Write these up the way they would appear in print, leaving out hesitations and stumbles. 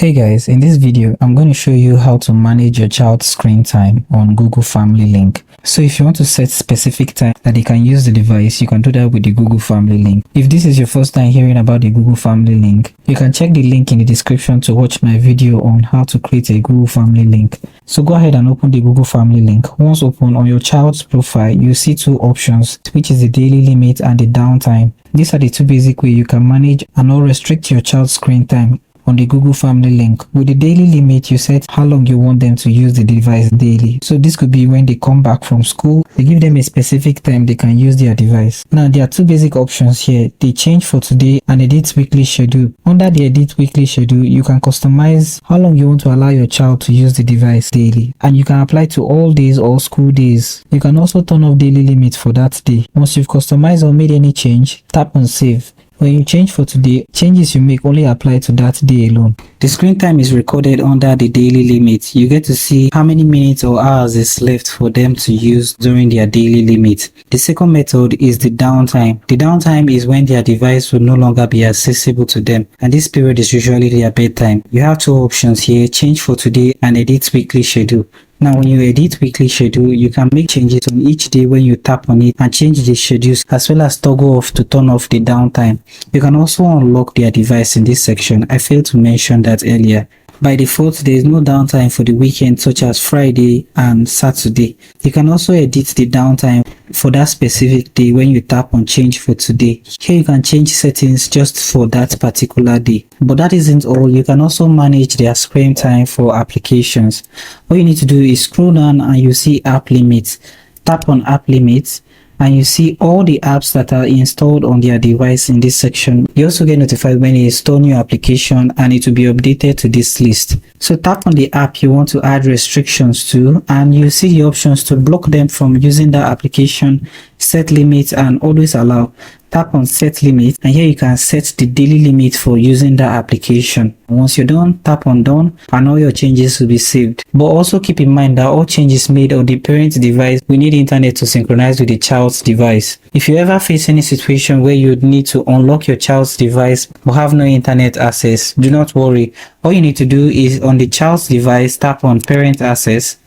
Hey guys, in this video, I'm going to show you how to manage your child's screen time on Google Family Link. So if you want to set specific time that they can use the device, you can do that with the Google Family Link. If this is your first time hearing about the Google Family Link, you can check the link in the description to watch my video on how to create a Google Family Link. So go ahead and open the Google Family Link. Once open, on your child's profile, you see two options, which is the daily limit and the downtime. These are the two basic ways you can manage and not restrict your child's screen time on the Google Family Link. With the daily limit, you set how long you want them to use the device daily. So this could be when they come back from school, they give them a specific time they can use their device. Now there are two basic options here, the change for today and edit weekly schedule. Under the edit weekly schedule, you can customize how long you want to allow your child to use the device daily, and you can apply to all days or school days. You can also turn off daily limit for that day. Once you've customized or made any change, tap on save. When you change for today, changes you make only apply to that day alone. The screen time is recorded under the daily limit. You get to see how many minutes or hours is left for them to use during their daily limit. The second method is the downtime. The downtime is when their device will no longer be accessible to them, and this period is usually their bedtime. You have two options here, change for today and edit weekly schedule. Now when you edit weekly schedule, you can make changes on each day when you tap on it and change the schedules, as well as toggle off to turn off the downtime. You can also unlock their device in this section. I failed to mention that earlier. By default, there is no downtime for the weekend, such as Friday and Saturday. You can also edit the downtime for that specific day when you tap on change for today. Here you can change settings just for that particular day. But that isn't all. You can also manage their screen time for applications. All you need to do is scroll down and you see app limits. Tap on app limits and you see all the apps that are installed on their device in this section. You also get notified when you install new application and it will be updated to this list. So tap on the app you want to add restrictions to and you see the options to block them from using that application, set limits and always allow. Tap on set limit and here you can set the daily limit for using that application. Once you're done, tap on done and all your changes will be saved. But also keep in mind that all changes made on the parent device will need internet to synchronize with the child's device. If you ever face any situation where you need to unlock your child's device but have no internet access, do not worry. All you need to do is on the child's device, tap on parent access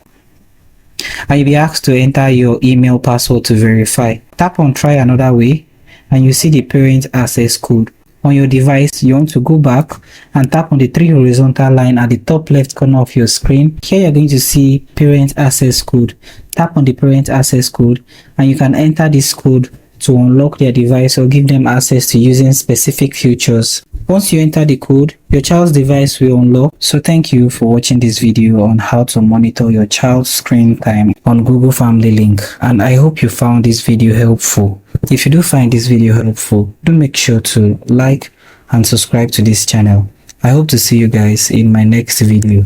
and you'll be asked to enter your email password to verify. Tap on try another way and you see the parent access code. On your device, you want to go back and tap on the three horizontal line at the top left corner of your screen. Here you're going to see parent access code. Tap on the parent access code and you can enter this code to unlock their device or give them access to using specific features. Once you enter the code, your child's device will unlock. So thank you for watching this video on how to monitor your child's screen time on Google Family Link, and I hope you found this video helpful. If you do find this video helpful, do make sure to like and subscribe to this channel. I hope to see you guys in my next video.